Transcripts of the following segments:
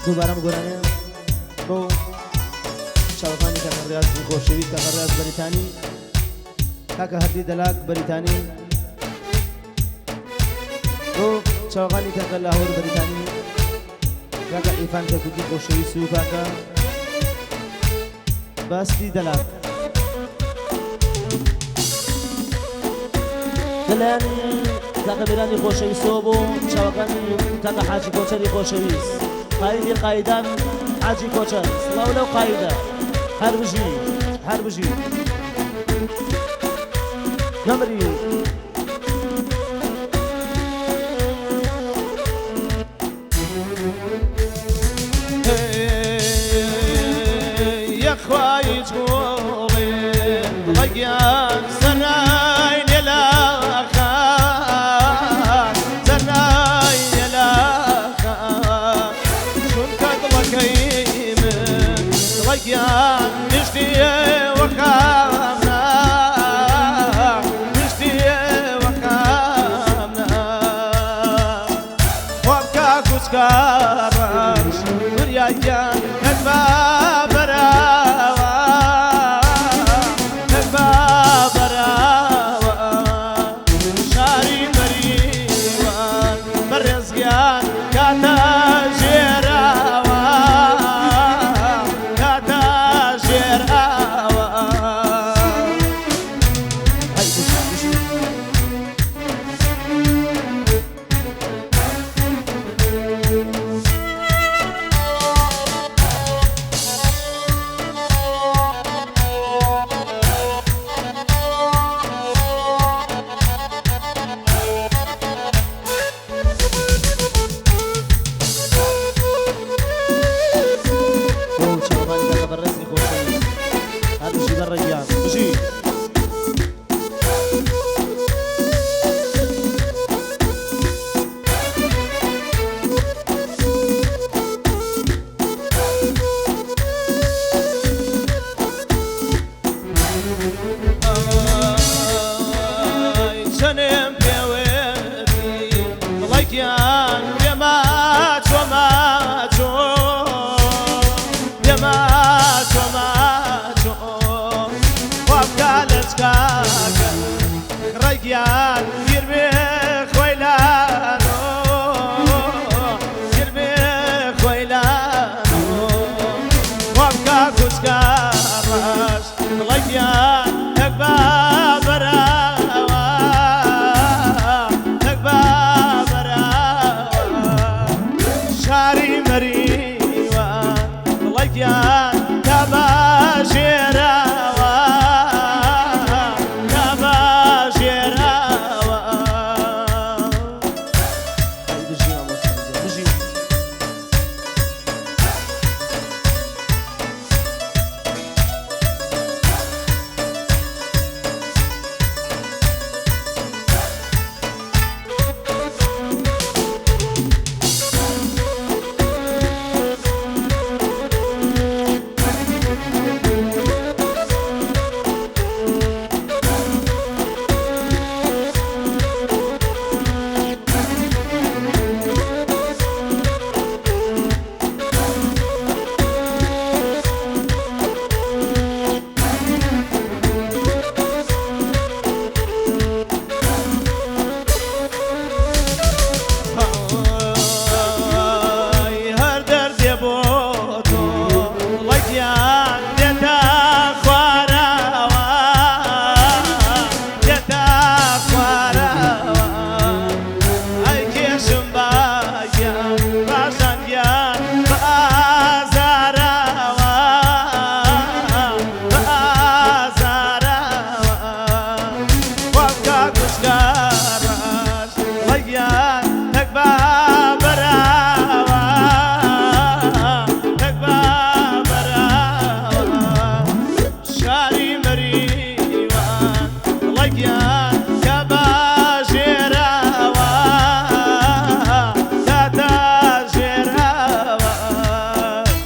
دووبارە گۆرانێ بۆ چاوەکانی کاکە ڕیاض خۆشەویست کاکە ڕیاض بەریتانی کاکە هەردی دەلاک بەریتانی بۆ چاوەکانی کاکە لاهۆر بەریتانی کاکە ئیفان کەکوکی خۆشەویست و کاکە باستی دەلاک دەلایەن کاکە میرانی خۆشەویستەوە بۆ چاوەکانی کاکە حاجی کۆچەری خۆشەویست قایدی قایدان حاجی کۆچەر سڵاو لەو قایدە هەر بژی نەمری یەخوای جوڵێ ڕەگیان سەرای نێلاخان سەرای نێلاخان چونکە دڵەکەی من ڕەگیان نیشتیە وەکامنا نیشتیە وەکامنا وەکا کوچکارڕش وریایان کەتبا بەراوە کەتبا بەراوە شاری مەریوان بەڕێزگیان کاتە ژێراوە کاتە ژێراوە چەنێم پێوێتی بڵێکیان بێماچۆ ماچۆ بێماچۆ ماچۆ وابکا لەچکاکە ڕێگیان گیر بێ خۆی لانۆ گیر بێ خۆی لانۆ وابکا کوچکارڕەش بڵێکیان تەکبا بەراوە تەکبا بەراوە شاری مەریوان بڵێکیان تا بەژێراوە تا بەژێراوە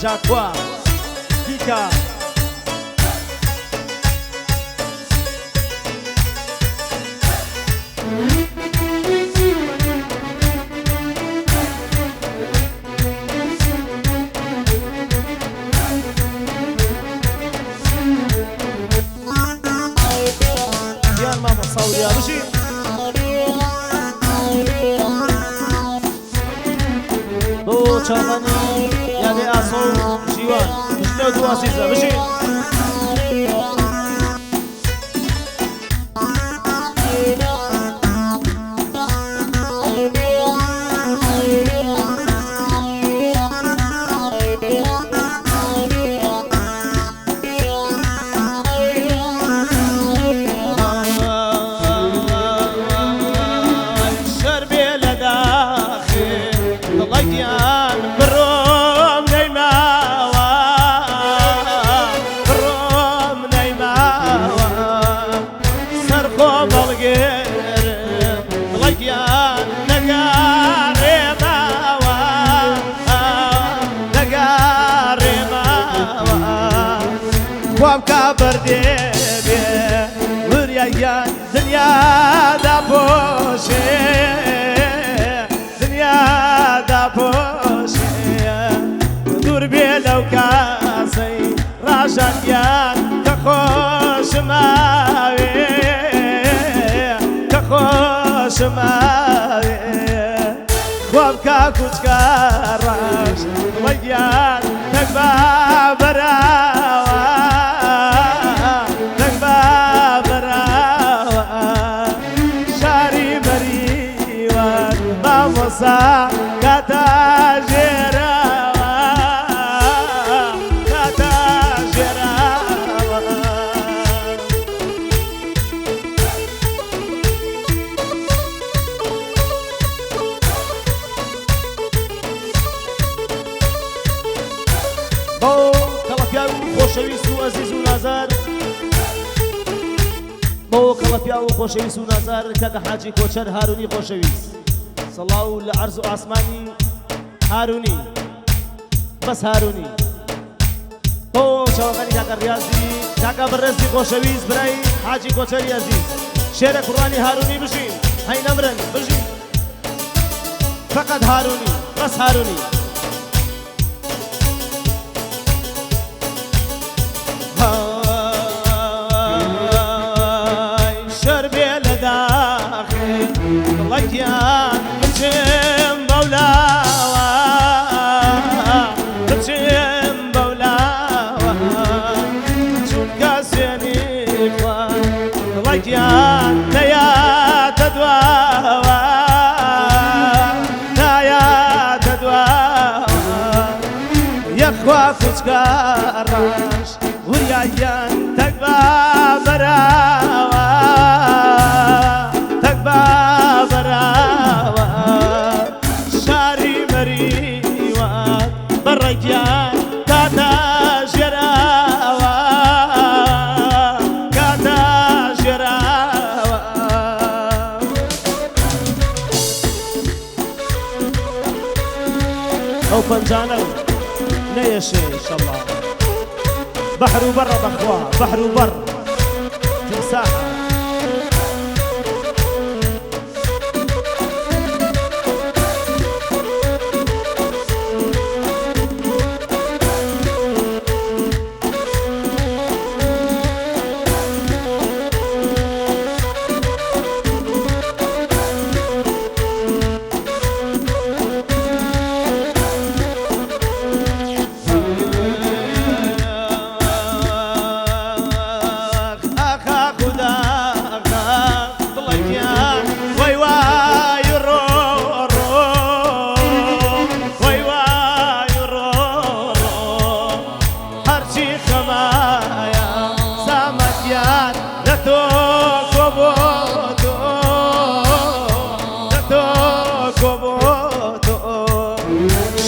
Jacqua, Kika. جان ماما صاوريا بشي بو چاقني يعني اصو جيوان بشنو دو عزيزة بشي بردي وريا دنيا دا بوشي دنيا دا بوشي دور بيلو كاسي راشان يان كخوش ماوي كخوش ماوي خوابكا كوچكاراش ويان تكبا براوا وصا كاتا جراوا كاتا جراوا بو كلابياو خوشويست و عزيز و نازار بو كلابياو خوشويست و نازار كاكا حاجي كوچر هاروني خوشويست صلاو لعرض عثماني هاروني بس هاروني او شوغاني كاكا رياضي كاكا برزي خوشويز براي حاجي كوچري عزيز شعر قراني هاروني بشين هاي نمرن بشين فقط هاروني بس هاروني هاي شربي لداخل لكيان بچم بولاوا بچم بولاوا چون کسینی خوان لکیان نیا تدواوا نیا تدواوا یخوا کچکاراش وریایان تکبا براوا تکبا براوا شاری مریوان برگیان کاتا جراوا کاتا جراوا او فنجانو نيشي ان شاء الله بحر وبر بخوا بحر وبر تمساحة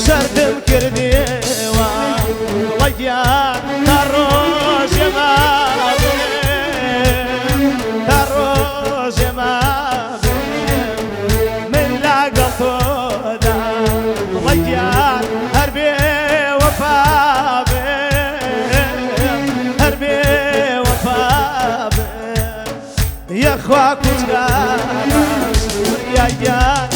شردم كرديوا ليا تروج ما تروج ما من لاقطو دا ليا هربي وفا هربي وفا يا اخواك وجراش يا